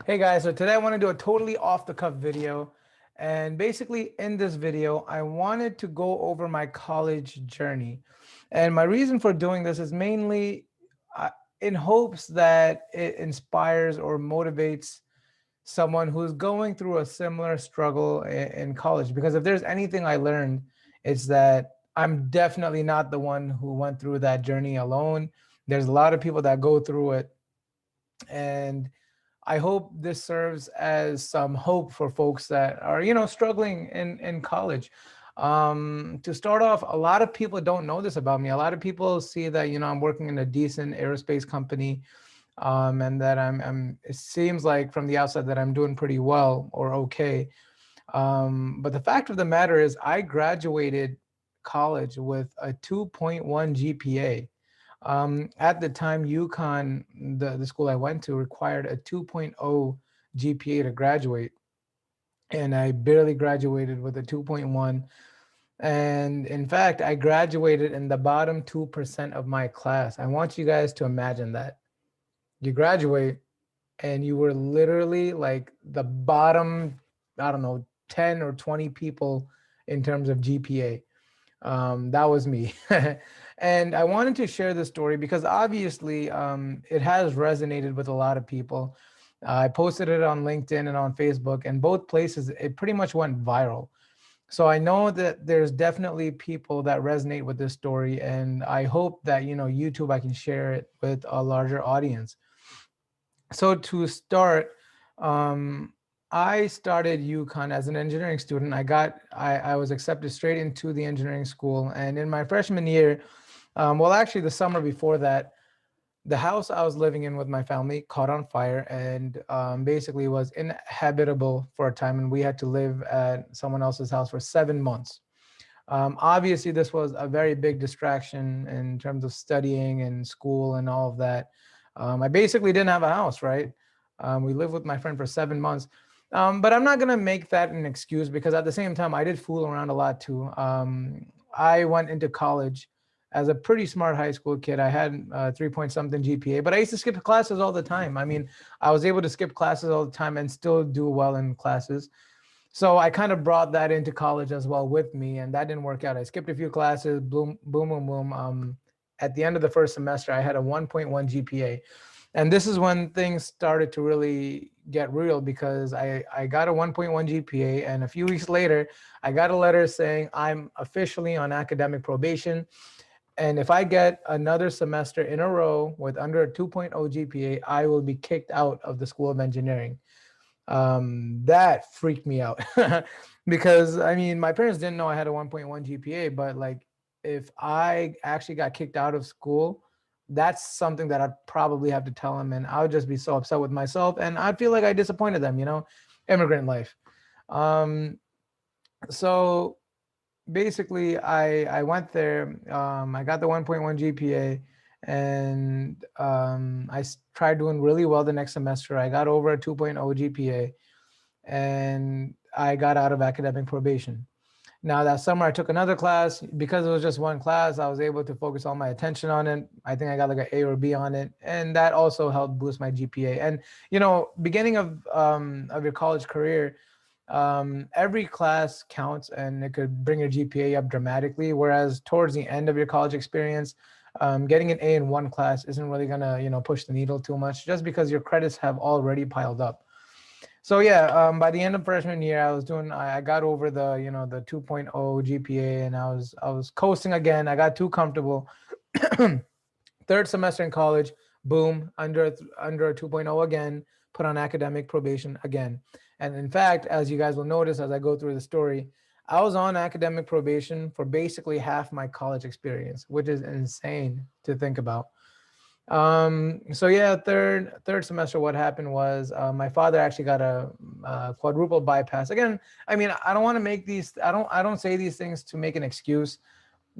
Hey guys, so today I want to do a totally off the cuff video. And basically, in this video, I wanted to go over my college journey. And my reason for doing this is mainly uh, in hopes that it inspires or motivates someone who's going through a similar struggle in college. Because if there's anything I learned, it's that I'm definitely not the one who went through that journey alone. There's a lot of people that go through it. And I hope this serves as some hope for folks that are, struggling in college. To start off, a lot of people don't know this about me. A lot of people see that, I'm working in a decent aerospace company, and that it seems like from the outside that I'm doing pretty well or okay. But the fact of the matter is, I graduated college with a 2.1 GPA. At the time, UConn, the school I went to, required a 2.0 GPA to graduate. And I barely graduated with a 2.1. And in fact, I graduated in the bottom 2% of my class. I want you guys to imagine that. You graduate and you were literally like the bottom, I don't know, 10 or 20 people in terms of GPA. That was me. And I wanted to share this story because obviously it has resonated with a lot of people. I posted it on LinkedIn and on Facebook, and both places it pretty much went viral. So I know that there's definitely people that resonate with this story, and I hope that YouTube I can share it with a larger audience. So to start, um, I started UConn as an engineering student. I was accepted straight into the engineering school, and in my freshman year, well, actually the summer before that, the house I was living in with my family caught on fire and basically was inhabitable for a time, and we had to live at someone else's house for 7 months. Obviously, this was a very big distraction in terms of studying and school and all of that. I basically didn't have a house, right? We lived with my friend for 7 months. But I'm not going to make that an excuse because at the same time, I did fool around a lot too. I went into college as a pretty smart high school kid. I had 3 point something GPA, but I used to skip classes all the time. I mean, I was able to skip classes all the time and still do well in classes. So I kind of brought that into college as well with me, and that didn't work out. I skipped a few classes, boom, boom, boom, boom. At the end of the first semester, I had a 1.1 GPA. And this is when things started to really get real because I got a 1.1 GPA. And a few weeks later, I got a letter saying I'm officially on academic probation. And if I get another semester in a row with under a 2.0 GPA, I will be kicked out of the School of Engineering. That freaked me out because I mean, my parents didn't know I had a 1.1 GPA, but like if I actually got kicked out of school, that's something that I'd probably have to tell them, and I would just be so upset with myself, and I'd feel like I disappointed them, immigrant life. Um, so basically I went there. I got the 1.1 GPA, and tried doing really well the next semester. I got over a 2.0 GPA, and I got out of academic probation. Now that summer I took another class. Because it was just one class, I was able to focus all my attention on it. I think I got like an A or B on it, and that also helped boost my GPA. And beginning of your college career, every class counts and it could bring your GPA up dramatically. Whereas towards the end of your college experience, getting an A in one class isn't really gonna push the needle too much, just because your credits have already piled up. So yeah, by the end of freshman year, I got over the 2.0 GPA, and I was coasting again. I got too comfortable. Third semester in college, boom, under a 2.0 again, put on academic probation again. And in fact, as you guys will notice as I go through the story, I was on academic probation for basically half my college experience, which is insane to think about. So yeah, third semester, what happened was my father actually got a quadruple bypass. Again, I mean, I don't want to make these. I don't say these things to make an excuse,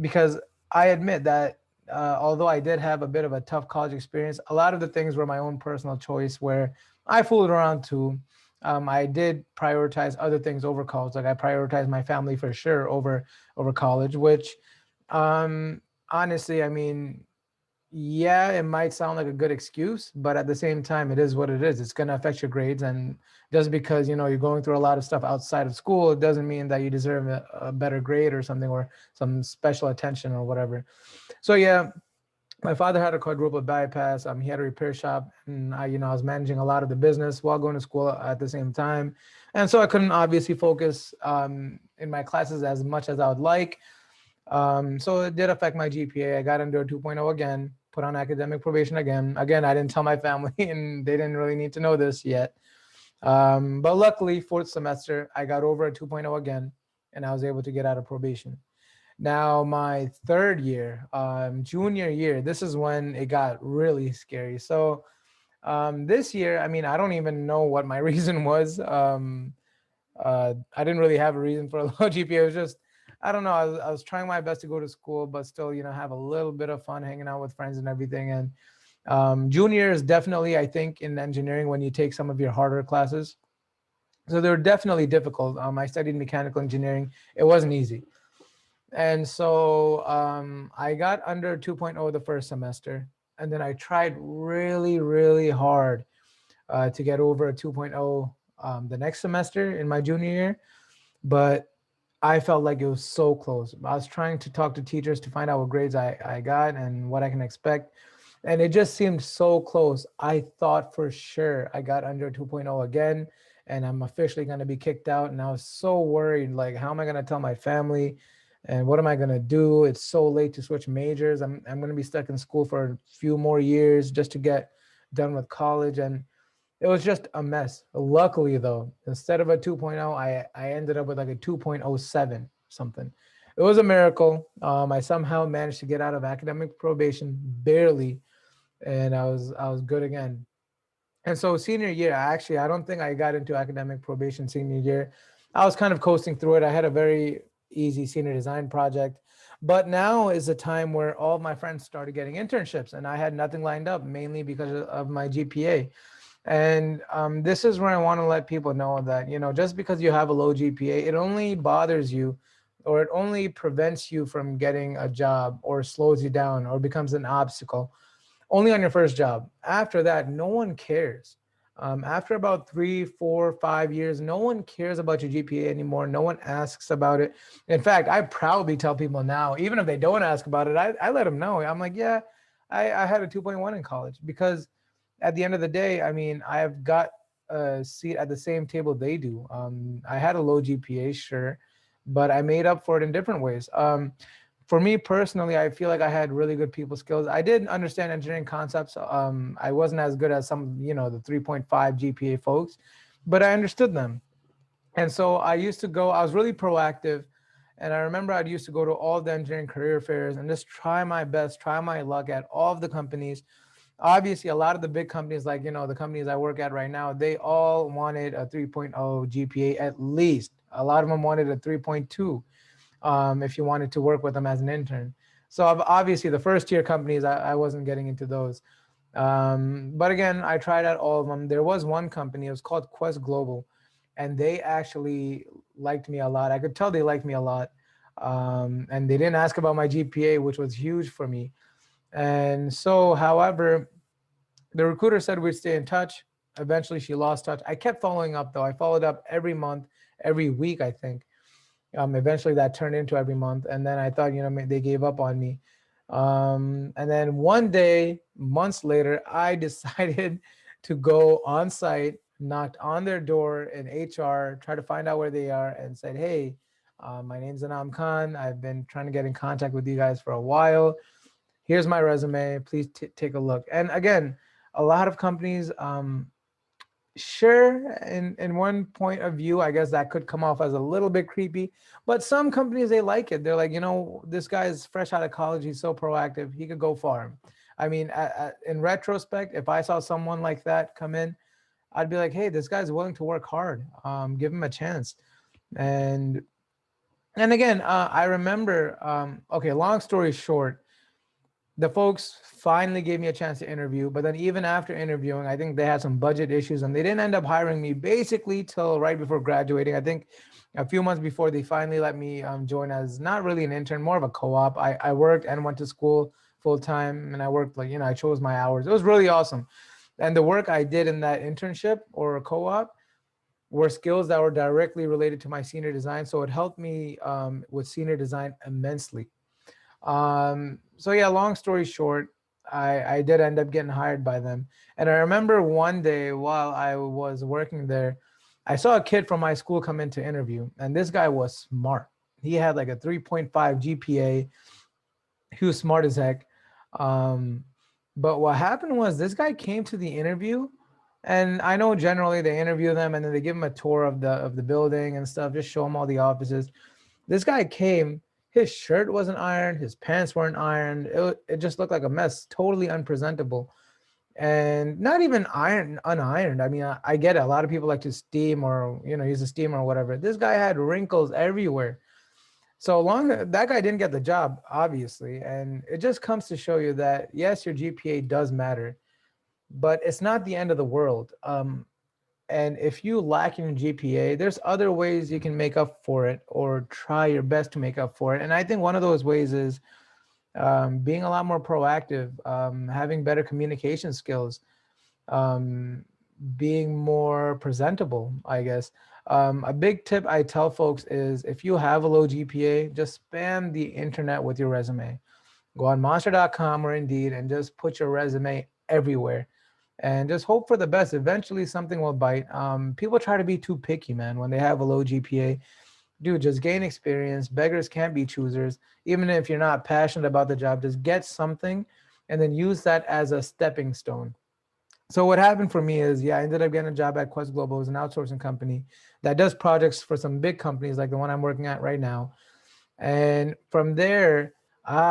because I admit that although I did have a bit of a tough college experience, a lot of the things were my own personal choice where I fooled around too. I did prioritize other things over college. Like I prioritized my family for sure over college, which honestly, I mean, Yeah, it might sound like a good excuse, but at the same time, it is what it is. It's going to affect your grades. And just because, you're going through a lot of stuff outside of school, it doesn't mean that you deserve a better grade or something, or some special attention or whatever. So yeah, my father had a quadruple bypass. He had a repair shop, and I was managing a lot of the business while going to school at the same time, and so I couldn't obviously focus in my classes as much as I would like. So it did affect my GPA. I got under a 2.0 again, put on academic probation again. Again, I didn't tell my family, and they didn't really need to know this yet. But luckily, fourth semester, I got over a 2.0 again, and I was able to get out of probation. Now, my third year, junior year, this is when it got really scary. So, this year, I mean, I don't even know what my reason was. I didn't really have a reason for a low GPA. It was just, I don't know. I was trying my best to go to school, but still, have a little bit of fun hanging out with friends and everything. And junior is definitely, I think, in engineering when you take some of your harder classes. So they're definitely difficult. I studied mechanical engineering. It wasn't easy. And so I got under 2.0 the first semester. And then I tried really, really hard to get over a 2.0 the next semester in my junior year. But I felt like it was so close. I was trying to talk to teachers to find out what grades I got and what I can expect. And it just seemed so close. I thought for sure I got under 2.0 again, and I'm officially going to be kicked out. And I was so worried, like, how am I going to tell my family? And what am I going to do? It's so late to switch majors. I'm going to be stuck in school for a few more years just to get done with college. And it was just a mess. Luckily, though, instead of a 2.0, I ended up with like a 2.07 something. It was a miracle. I somehow managed to get out of academic probation barely, and I was good again. And so senior year, I don't think I got into academic probation senior year. I was kind of coasting through it. I had a very easy senior design project. But now is the time where all of my friends started getting internships, and I had nothing lined up, mainly because of my GPA. And this is where I want to let people know that, just because you have a low GPA, it only bothers you, or it only prevents you from getting a job, or slows you down, or becomes an obstacle only on your first job. After that, no one cares. After about 3, 4, 5 years, no one cares about your GPA anymore. No one asks about it. In fact, I proudly tell people now, even if they don't ask about it, I let them know. I'm like, yeah, I had a 2.1 in college, because at the end of the day, I mean, I've got a seat at the same table they do. I had a low GPA, sure, but I made up for it in different ways. For me personally, I feel like I had really good people skills. I did understand engineering concepts. I wasn't as good as some, the 3.5 GPA folks, but I understood them. And so I was really proactive. And I remember I used to go to all the engineering career fairs and just try my best, try my luck at all of the companies. Obviously, a lot of the big companies, like, the companies I work at right now, they all wanted a 3.0 GPA at least. A lot of them wanted a 3.2 if you wanted to work with them as an intern. So obviously, the first tier companies, I wasn't getting into those. But again, I tried out all of them. There was one company, it was called Quest Global, and they actually liked me a lot. I could tell they liked me a lot. And they didn't ask about my GPA, which was huge for me. And so, however, the recruiter said we'd stay in touch. Eventually, she lost touch. I kept following up, though. I followed up every month, every week, I think. Eventually, that turned into every month. And then I thought, they gave up on me. And then one day, months later, I decided to go on site, knocked on their door in HR, try to find out where they are, and said, hey, my name's Anam Khan. I've been trying to get in contact with you guys for a while. Here's my resume. Please take a look. And again, a lot of companies, sure, in one point of view, I guess that could come off as a little bit creepy, but some companies, they like it. They're like, this guy is fresh out of college. He's so proactive. He could go far. I mean, in retrospect, if I saw someone like that come in, I'd be like, hey, this guy's willing to work hard. Give him a chance. And again, I remember, okay, long story short, the folks finally gave me a chance to interview, but then even after interviewing, I think they had some budget issues and they didn't end up hiring me basically till right before graduating. I think a few months before they finally let me join as not really an intern, more of a co-op. I worked and went to school full time, and I worked like, I chose my hours. It was really awesome. And the work I did in that internship or co-op were skills that were directly related to my senior design. So it helped me with senior design immensely. So yeah, long story short, I did end up getting hired by them. And I remember one day while I was working there, I saw a kid from my school come in to interview, and this guy was smart. He had like a 3.5 GPA. He was smart as heck. Um, but what happened was this guy came to the interview, and I know generally they interview them and then they give him a tour of the building and stuff, just show him all the offices. This guy came, his shirt wasn't ironed, his pants weren't ironed. It just looked like a mess, totally unpresentable. And not even unironed. I mean, I get it. A lot of people like to steam or, use a steamer or whatever. This guy had wrinkles everywhere. So long that guy didn't get the job, obviously. And it just comes to show you that, yes, your GPA does matter, but it's not the end of the world. And if you lack in GPA, there's other ways you can make up for it or try your best to make up for it. And I think one of those ways is being a lot more proactive, having better communication skills, um, being more presentable, I guess. A big tip I tell folks is if you have a low GPA, just spam the internet with your resume. Go on monster.com or Indeed and just put your resume everywhere and just hope for the best. Eventually something will bite. People try to be too picky, man, when they have a low GPA. Dude, just gain experience. Beggars can't be choosers. Even if you're not passionate about the job, just get something and then use that as a stepping stone. So what happened for me is, yeah, I ended up getting a job at Quest Global. It was an outsourcing company that does projects for some big companies like the one I'm working at right now. And from there,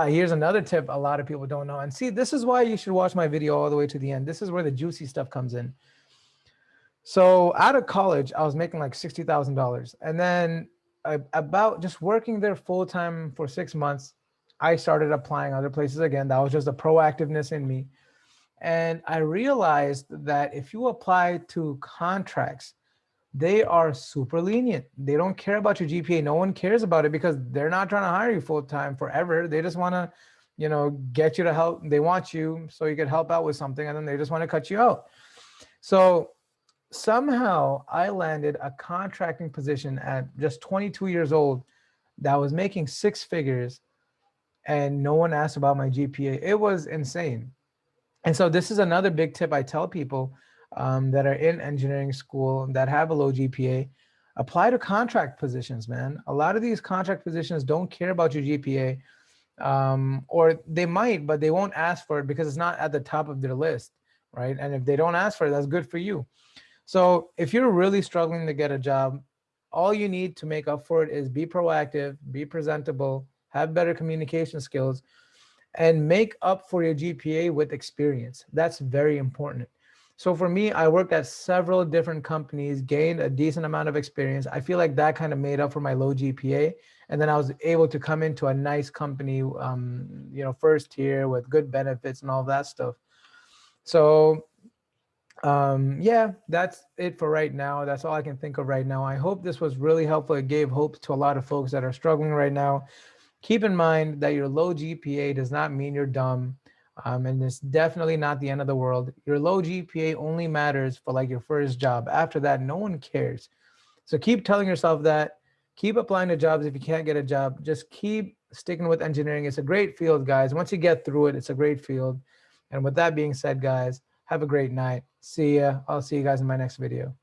here's another tip a lot of people don't know. And see, this is why you should watch my video all the way to the end. This is where the juicy stuff comes in. So out of college, I was making like $60,000. And then about just working there full time for 6 months, I started applying other places again. That was just a proactiveness in me. And I realized that if you apply to contracts, they are super lenient. They don't care about your GPA. No one cares about it because they're not trying to hire you full time forever. They just want to, get you to help. They want you so you could help out with something, and then they just want to cut you out. So somehow I landed a contracting position at just 22 years old that was making six figures, and no one asked about my GPA. It was insane. And so this is another big tip I tell people that are in engineering school that have a low GPA. Apply to contract positions, man. A lot of these contract positions don't care about your GPA, or they might, but they won't ask for it because it's not at the top of their list, right? And if they don't ask for it, that's good for you. So if you're really struggling to get a job, all you need to make up for it is be proactive, be presentable, have better communication skills, and make up for your GPA with experience. That's very important. So for me, I worked at several different companies, gained a decent amount of experience. I feel like that kind of made up for my low GPA. And then I was able to come into a nice company, first tier with good benefits and all that stuff. So yeah, that's it for right now. That's all I can think of right now. I hope this was really helpful. It gave hope to a lot of folks that are struggling right now. Keep in mind that your low GPA does not mean you're dumb. And it's definitely not the end of the world. Your low GPA only matters for like your first job. After that, no one cares. So keep telling yourself that. Keep applying to jobs if you can't get a job. Just keep sticking with engineering. It's a great field, guys. Once you get through it, it's a great field. And with that being said, guys, have a great night. See ya. I'll see you guys in my next video.